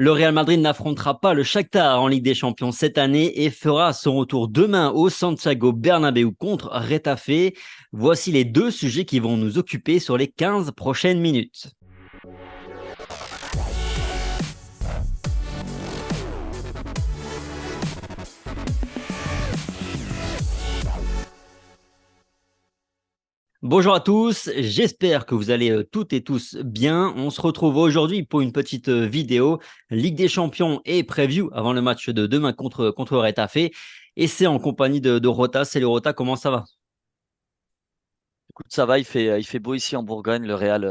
Le Real Madrid n'affrontera pas le Shakhtar en Ligue des Champions cette année et fera son retour demain au Santiago Bernabéu contre Retafe. Voici les deux sujets qui vont nous occuper sur les 15 prochaines minutes. Bonjour à tous, j'espère que vous allez toutes et tous bien. On se retrouve aujourd'hui pour une petite vidéo Ligue des Champions et preview avant le match de demain contre Retafe. Et c'est en compagnie de Rota. Salut Rota, comment ça va? Écoute, ça va, il fait beau ici en Bourgogne. Le Real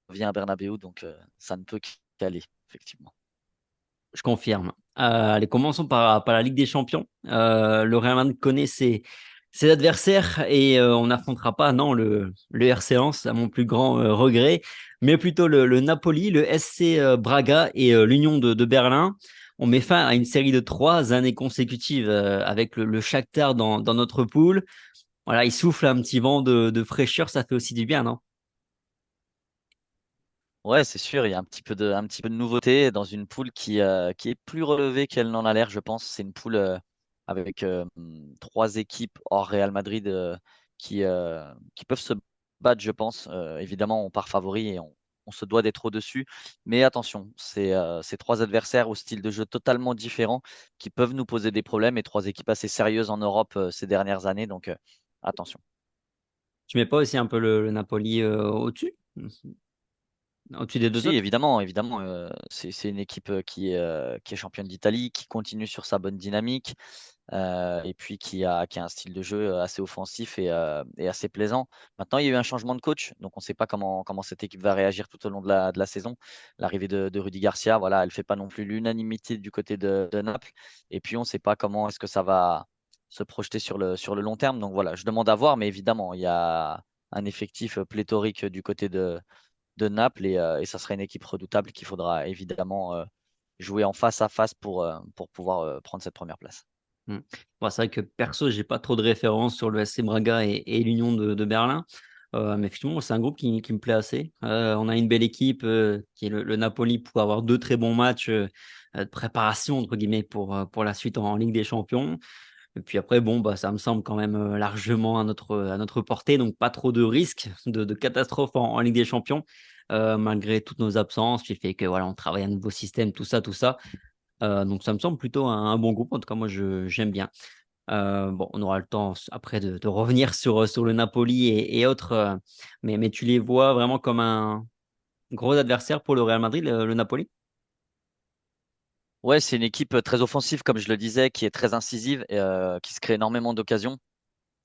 revient à Bernabéu, donc ça ne peut qu'aller, effectivement. Je confirme. Allez, commençons par la Ligue des Champions. Le Real Madrid connaît ses adversaires et on n'affrontera pas, non, le RC Lens, à mon plus grand regret, mais plutôt le Napoli, le SC Braga et l'Union de Berlin. On met fin à une série de 3 années consécutives avec le Shakhtar dans notre poule. Voilà, il souffle un petit vent de fraîcheur, ça fait aussi du bien, non? Ouais, c'est sûr, il y a un petit peu de nouveauté dans une poule qui est plus relevée qu'elle n'en a l'air, je pense. C'est une poule avec trois équipes hors Real Madrid qui peuvent se battre, je pense. Évidemment, on part favori et on se doit d'être au-dessus. Mais attention, c'est trois adversaires au style de jeu totalement différent qui peuvent nous poser des problèmes et trois équipes assez sérieuses en Europe ces dernières années. Donc, attention. Tu mets pas aussi un peu le Napoli au-dessus? Au-dessus des deux Si, autres? évidemment, évidemment, c'est une équipe qui est championne d'Italie, qui continue sur sa bonne dynamique et puis qui a un style de jeu assez offensif et assez plaisant. Maintenant, il y a eu un changement de coach, donc on ne sait pas comment cette équipe va réagir tout au long de la saison. L'arrivée de Rudy Garcia, voilà, elle ne fait pas non plus l'unanimité du côté de Naples. Et puis, on ne sait pas comment est-ce que ça va se projeter sur le long terme. Donc voilà, je demande à voir, mais évidemment, il y a un effectif pléthorique du côté de Naples et ça serait une équipe redoutable qu'il faudra évidemment jouer en face à face pour pouvoir prendre cette première place. Mmh. Bon, c'est vrai que perso, j'ai pas trop de références sur le SC Braga et l'Union de Berlin. Mais effectivement, c'est un groupe qui me plaît assez. On a une belle équipe, qui est le Napoli pour avoir 2 très bons matchs, de «préparation» entre guillemets pour la suite en Ligue des Champions. Et puis après, bon, bah, ça me semble quand même, largement à notre portée, donc pas trop de risques de catastrophe en Ligue des Champions, malgré toutes nos absences, qui fait que voilà, on travaille un nouveau système, tout ça, tout ça. Donc ça me semble plutôt un bon groupe. En tout cas, moi, j'aime bien. Bon, on aura le temps après de revenir sur le Napoli et autres, mais tu les vois vraiment comme un gros adversaire pour le Real Madrid, le Napoli? Ouais, c'est une équipe très offensive, comme je le disais, qui est très incisive et qui se crée énormément d'occasions.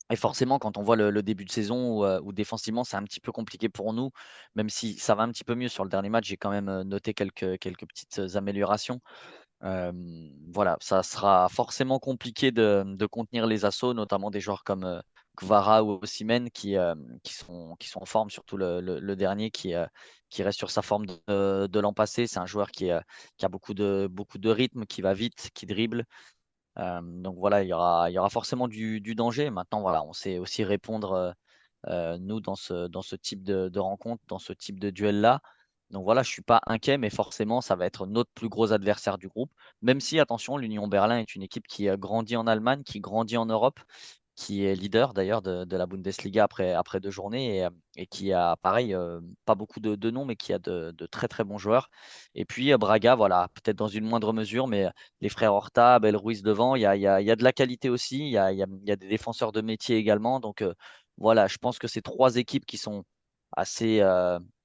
Et forcément, quand on voit le début de saison où défensivement, c'est un petit peu compliqué pour nous, même si ça va un petit peu mieux sur le dernier match, j'ai quand même noté quelques petites améliorations. Voilà, ça sera forcément compliqué de contenir les assauts, notamment des joueurs comme Kvara ou Osimhen qui sont en forme, surtout le dernier qui reste sur sa forme de l'an passé. C'est un joueur qui a beaucoup de rythme, qui va vite, qui dribble. Donc voilà, il y aura forcément du danger. Maintenant, voilà, on sait aussi répondre, nous, dans ce type de rencontre, dans ce type de duel-là. Donc voilà, je suis pas inquiet, mais forcément, ça va être notre plus gros adversaire du groupe. Même si, attention, l'Union Berlin est une équipe qui a grandi en Allemagne, qui grandit en Europe, qui est leader d'ailleurs de la Bundesliga après 2 journées et qui a, pareil, pas beaucoup de noms, mais qui a de très très bons joueurs. Et puis Braga, voilà, peut-être dans une moindre mesure, mais les frères Horta, Abel Ruiz devant, il y a de la qualité aussi, il y a des défenseurs de métier également. Donc voilà, je pense que c'est trois équipes qui sont assez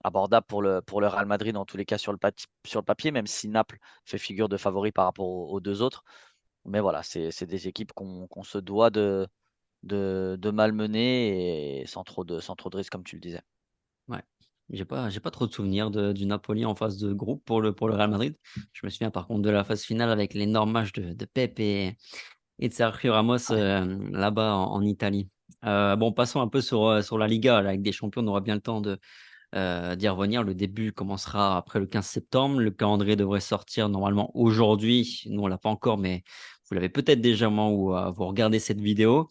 abordables pour le Real Madrid, en tous les cas sur le papier, même si Naples fait figure de favori par rapport aux deux autres. Mais voilà, c'est des équipes qu'on se doit de malmener et sans trop de risques, comme tu le disais. Ouais. J'ai pas trop de souvenirs du Napoli en phase de groupe pour le Real Madrid. Je me souviens par contre de la phase finale avec l'énorme match de Pep et de Sergio Ramos, Ouais. là-bas en Italie. Bon, passons un peu sur la Liga. La Ligue des Champions, on aura bien le temps d'y revenir. Le début commencera après le 15 septembre. Le calendrier devrait sortir normalement aujourd'hui. Nous, on l'a pas encore, mais vous l'avez peut-être déjà au moment où vous regardez cette vidéo.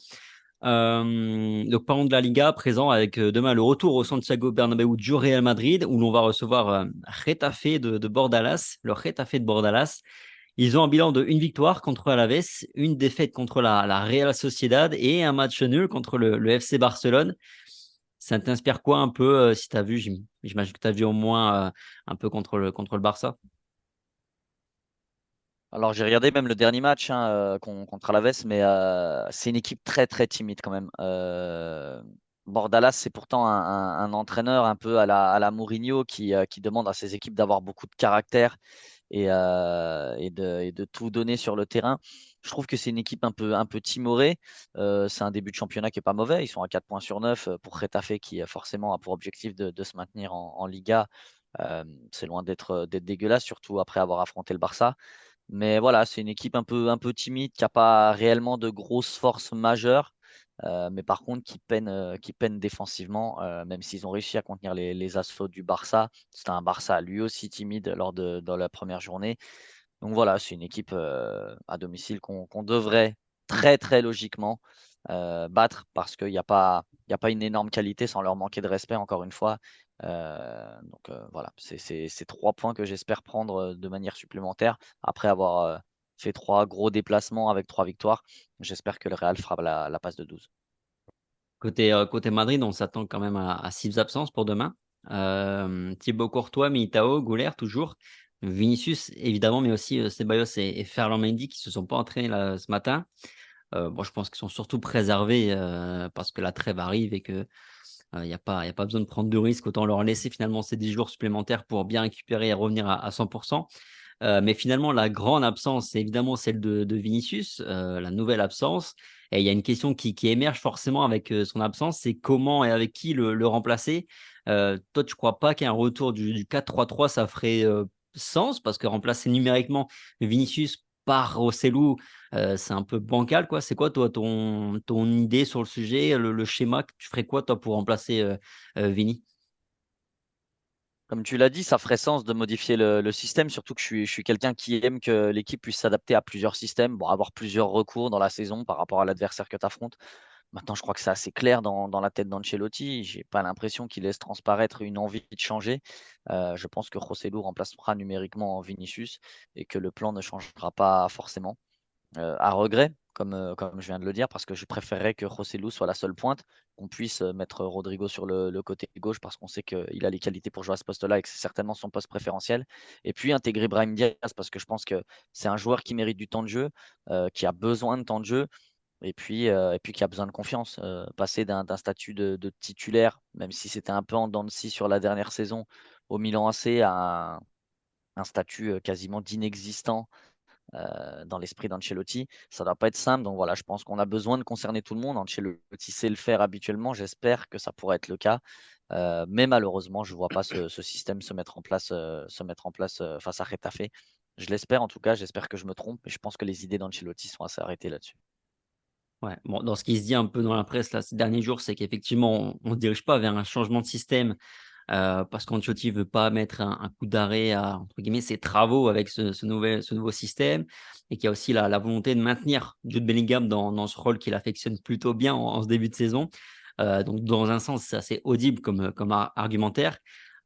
Donc, parlons de la Liga, présent avec demain le retour au Santiago Bernabéu du Real Madrid, où l'on va recevoir Getafe de Bordalas, le Getafe de Bordalas. Ils ont un bilan de une victoire contre Alaves, une défaite contre la Real Sociedad et un match nul contre le FC Barcelone. Ça t'inspire quoi un peu si tu as vu, j'imagine que tu as vu au moins un peu contre le Barça. Alors j'ai regardé même le dernier match hein, contre Alaves, mais c'est une équipe très très timide quand même. Bordalas, c'est pourtant un entraîneur un peu à la Mourinho qui demande à ses équipes d'avoir beaucoup de caractère et de tout donner sur le terrain. Je trouve que c'est une équipe un peu timorée. C'est un début de championnat qui est pas mauvais. Ils sont à 4 points sur 9 pour Getafe qui forcément a pour objectif de se maintenir en Liga. C'est loin d'être dégueulasse, surtout après avoir affronté le Barça. Mais voilà, c'est une équipe un peu timide, qui n'a pas réellement de grosses forces majeures, mais par contre qui peine défensivement, même s'ils ont réussi à contenir les assauts du Barça. C'était un Barça lui aussi timide dans la première journée. Donc voilà, c'est une équipe à domicile qu'on devrait très très logiquement battre parce qu'il y a pas une énorme qualité sans leur manquer de respect, encore une fois. Donc voilà, c'est 3 points que j'espère prendre de manière supplémentaire après avoir fait 3 gros déplacements avec 3 victoires. J'espère que le Real fera la passe de 12. Côté Madrid, on s'attend quand même à 6 absences pour demain. Thibaut Courtois, Militao, Gouler toujours. Vinicius, évidemment, mais aussi Ceballos et Ferland Mendy qui se sont pas entraînés là, ce matin. Bon, je pense qu'ils sont surtout préservés parce que la trêve arrive et que il y a pas besoin de prendre de risques. Autant leur laisser finalement ces 10 jours supplémentaires pour bien récupérer et revenir à 100%. Mais finalement, la grande absence, c'est évidemment celle de Vinicius, la nouvelle absence. Et il y a une question qui émerge forcément avec son absence, c'est comment et avec qui le remplacer. Toi, tu ne crois pas qu'un retour du 4-3-3, ça ferait sens parce que remplacer numériquement Vinicius par Rossellou, c'est un peu bancal, quoi. C'est quoi, toi, ton idée sur le sujet, le schéma que tu ferais quoi, toi, pour remplacer Vini? Comme tu l'as dit, ça ferait sens de modifier le système, surtout que je suis quelqu'un qui aime que l'équipe puisse s'adapter à plusieurs systèmes, bon, avoir plusieurs recours dans la saison par rapport à l'adversaire que tu affrontes. Maintenant, je crois que c'est assez clair dans la tête d'Ancelotti. J'ai pas l'impression qu'il laisse transparaître une envie de changer. Je pense que Joselu remplacera numériquement Vinicius et que le plan ne changera pas forcément. À regret, comme je viens de le dire, parce que je préférerais que Joselu soit la seule pointe, qu'on puisse mettre Rodrigo sur le côté gauche parce qu'on sait qu'il a les qualités pour jouer à ce poste-là et que c'est certainement son poste préférentiel. Et puis intégrer Brahim Diaz parce que je pense que c'est un joueur qui mérite du temps de jeu, qui a besoin de temps de jeu et puis qui a besoin de confiance. Passer d'un statut de titulaire, même si c'était un peu en dents de scie sur la dernière saison au Milan AC, à un statut quasiment d'inexistant dans l'esprit d'Ancelotti. Ça ne doit pas être simple. Donc voilà, je pense qu'on a besoin de concerner tout le monde. Ancelotti sait le faire habituellement. J'espère que ça pourrait être le cas. Mais malheureusement, je ne vois pas ce système se mettre en place face à Retafe. Je l'espère en tout cas. J'espère que je me trompe. Mais je pense que les idées d'Ancelotti sont assez arrêtées là-dessus. Ouais, bon, dans ce qui se dit un peu dans la presse là, ces derniers jours, c'est qu'effectivement, on ne se dirige pas vers un changement de système parce qu'Ancelotti ne veut pas mettre un coup d'arrêt à entre guillemets, ses travaux avec ce nouveau système et qu'il y a aussi la volonté de maintenir Jude Bellingham dans ce rôle qu'il affectionne plutôt bien en ce début de saison. Donc, dans un sens, c'est assez audible comme argumentaire.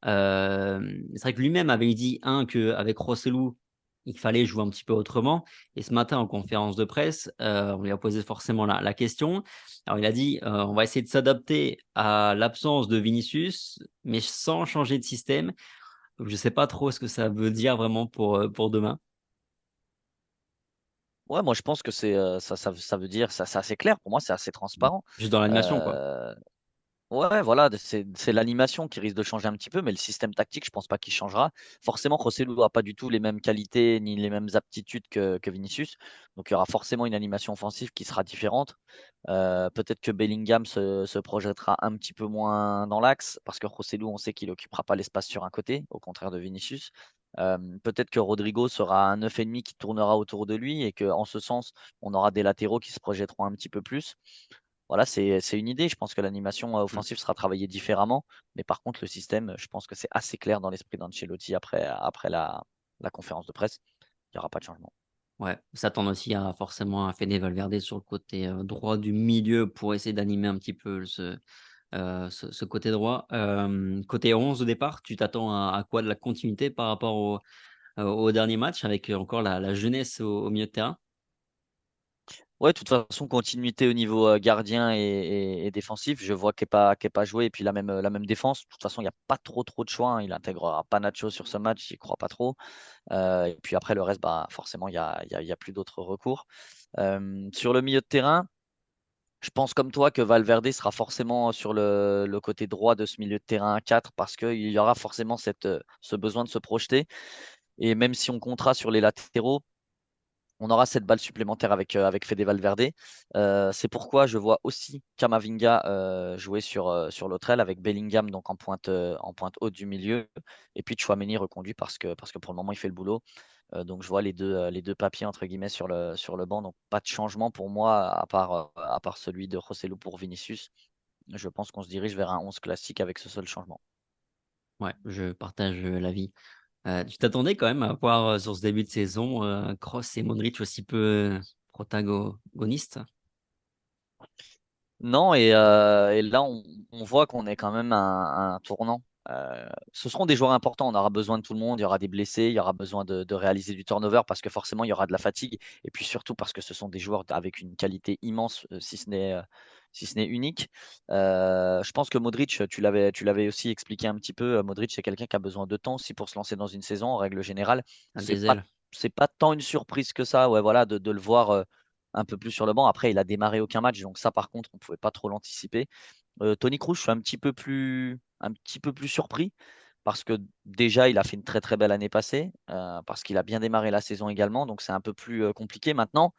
C'est vrai que lui-même avait dit, qu'avec Rossellou, il fallait jouer un petit peu autrement. Et ce matin, en conférence de presse, on lui a posé forcément la question. Alors, il a dit, on va essayer de s'adapter à l'absence de Vinicius, mais sans changer de système. Donc, je ne sais pas trop ce que ça veut dire vraiment pour demain. Ouais, moi je pense que ça veut dire, ça, c'est assez clair. Pour moi, c'est assez transparent. Juste dans l'animation, quoi. Euh, Ouais, voilà, c'est l'animation qui risque de changer un petit peu, mais le système tactique, je pense pas qu'il changera. Forcément, Joselu n'a pas du tout les mêmes qualités ni les mêmes aptitudes que Vinicius. Donc, il y aura forcément une animation offensive qui sera différente. Peut-être que Bellingham se projettera un petit peu moins dans l'axe, parce que Joselu, on sait qu'il occupera pas l'espace sur un côté, au contraire de Vinicius. Peut-être que Rodrigo sera un 9,5 qui tournera autour de lui et qu'en ce sens, on aura des latéraux qui se projetteront un petit peu plus. Voilà, c'est une idée. Je pense que l'animation Mm. offensive sera travaillée différemment. Mais par contre, le système, je pense que c'est assez clair dans l'esprit d'Ancelotti après la conférence de presse. Il n'y aura pas de changement. Ouais, s'attendre aussi à forcément à Fede Valverde sur le côté, droit du milieu pour essayer d'animer un petit peu ce côté droit. Côté 11 au départ, tu t'attends à quoi? De la continuité par rapport au dernier match avec, encore la jeunesse au milieu de terrain? Ouais, de toute façon, continuité au niveau gardien et défensif. Je vois Kepa jouer et puis la même défense. De toute façon, il n'y a pas trop de choix, hein. Il intégrera pas Nacho sur ce match, j'y crois pas trop. Et puis après, le reste, bah, forcément, il y a plus d'autres recours. Sur le milieu de terrain, je pense comme toi que Valverde sera forcément sur le côté droit de ce milieu de terrain à 4 parce qu'il y aura forcément ce besoin de se projeter. Et même si on comptera sur les latéraux, on aura cette balle supplémentaire avec Fede Valverde. C'est pourquoi je vois aussi Camavinga jouer sur l'autre aile avec Bellingham donc en pointe haute du milieu et puis Tchouaméni reconduit parce que pour le moment il fait le boulot. Donc je vois les deux papiers entre guillemets sur le banc. Donc pas de changement pour moi à part celui de Joselu pour Vinicius. Je pense qu'on se dirige vers un 11 classique avec ce seul changement. Ouais, je partage, l'avis. Tu t'attendais quand même à voir, sur ce début de saison, Kroos et Modric aussi peu protagonistes? Non, et là, on voit qu'on est quand même à un tournant. Ce seront des joueurs importants. On aura besoin de tout le monde. Il y aura des blessés. Il y aura besoin de réaliser du turnover parce que forcément, il y aura de la fatigue. Et puis surtout parce que ce sont des joueurs avec une qualité immense, si ce n'est unique. Je pense que Modric, tu l'avais aussi expliqué un petit peu. Modric, c'est quelqu'un qui a besoin de temps aussi pour se lancer dans une saison. En règle générale, À c'est des pas, ailes? c'est pas tant une surprise que ça. Ouais, voilà, de le voir. Un peu plus sur le banc. Après, il a démarré aucun match, donc ça, par contre, on ne pouvait pas trop l'anticiper. Tony Kroos, je suis un petit peu plus surpris parce que déjà, il a fait une très belle année passée, parce qu'il a bien démarré la saison également, donc c'est un peu plus compliqué. Maintenant,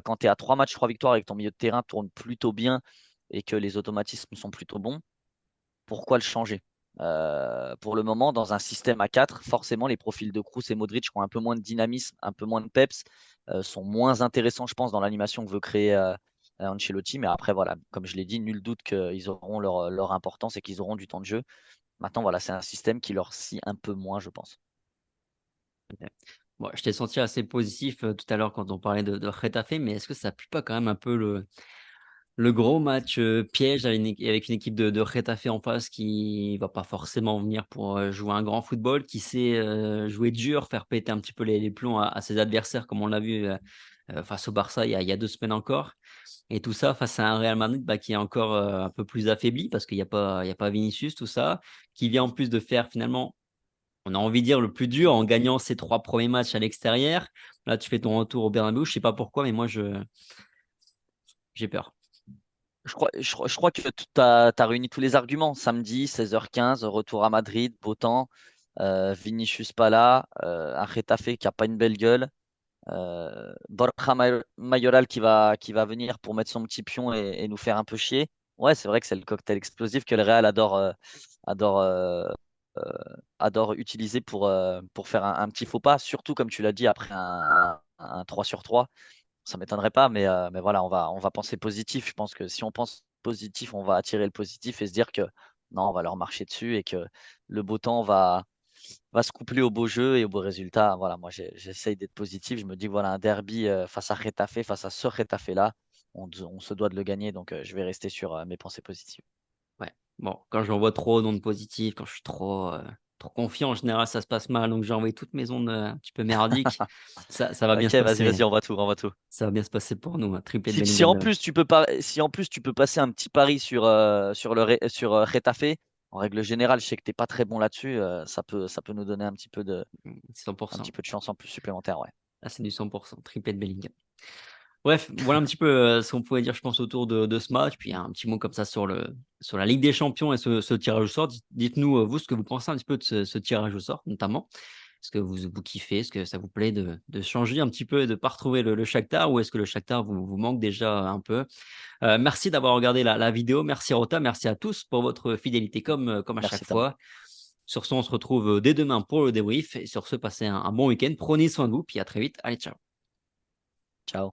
quand tu es à 3 matchs, 3 victoires et que ton milieu de terrain tourne plutôt bien et que les automatismes sont plutôt bons, pourquoi le changer? Pour le moment, dans un système à 4, forcément, les profils de Kroos et Modric ont un peu moins de dynamisme, un peu moins de peps, sont moins intéressants, je pense, dans l'animation que veut créer Ancelotti. Mais après, voilà, comme je l'ai dit, nul doute qu'ils auront leur importance et qu'ils auront du temps de jeu. Maintenant, voilà, c'est un système qui leur scie un peu moins, je pense. OK. Bon, je t'ai senti assez positif, tout à l'heure quand on parlait de Getafe, mais est-ce que ça pue pas quand même un peu le gros match, piège avec une équipe de Getafe en face qui va pas forcément venir pour, jouer un grand football, qui sait, jouer dur, faire péter un petit peu les plombs à ses adversaires comme on l'a vu, face au Barça il y a 2 semaines encore et tout ça face à un Real Madrid, bah, qui est encore, un peu plus affaibli parce qu'il y a pas Vinicius, tout ça, qui vient en plus de faire finalement, on a envie de dire le plus dur en gagnant ses 3 premiers matchs à l'extérieur. Là, tu fais ton retour au Bernabéu, je sais pas pourquoi, mais moi j'ai peur. Je crois que tu as réuni tous les arguments. Samedi, 16h15, retour à Madrid, beau temps, Vinicius pas là, un Getafe qui a pas une belle gueule. Borja Mayoral qui va venir pour mettre son petit pion et nous faire un peu chier. Ouais, c'est vrai que c'est le cocktail explosif que le Real adore, euh, adore utiliser pour faire un petit faux pas, surtout comme tu l'as dit, après un 3 sur 3. Ça m'étonnerait pas, mais voilà, on va penser positif. Je pense que si on pense positif, on va attirer le positif et se dire que non, on va leur marcher dessus et que le beau temps va se coupler au beau jeu et au beau résultat. Voilà, moi j'essaye d'être positif. Je me dis que voilà, un derby face à Getafe, face à ce Getafe-là, on se doit de le gagner. Donc je vais rester sur mes pensées positives. Ouais. Bon, quand j'envoie trop d'ondes positives, quand je suis trop confiant, en général, ça se passe mal. Donc, j'ai envoyé toutes mes ondes, un petit peu merdiques. Ça va bien Ok, se vas-y, passer. on va tout. Ça va bien se passer pour nous, un triplé de Si Bellingham en là. plus si en plus tu peux passer un petit pari sur Getafe, en règle générale, je sais que t'es pas très bon là-dessus, ça peut nous donner un 100. petit peu de chance en plus supplémentaire, ouais. Là, c'est du 100. Triplé de Bellingham. Bref, voilà un petit peu, ce qu'on pouvait dire, je pense, autour de ce match. Puis un petit mot comme ça sur la Ligue des Champions et ce tirage au sort. Dites-nous, vous, ce que vous pensez un petit peu de ce tirage au sort, notamment. Est-ce que vous kiffez? Est-ce que ça vous plaît de changer un petit peu et de ne pas retrouver le Shakhtar? Ou est-ce que le Shakhtar vous manque déjà un peu? Merci d'avoir regardé la vidéo. Merci Rota. Merci à tous pour votre fidélité comme à chaque Merci Tom. fois. Sur ce, on se retrouve dès demain pour le débrief. Et sur ce, passez un bon week-end. Prenez soin de vous. Puis à très vite. Allez, ciao. Ciao.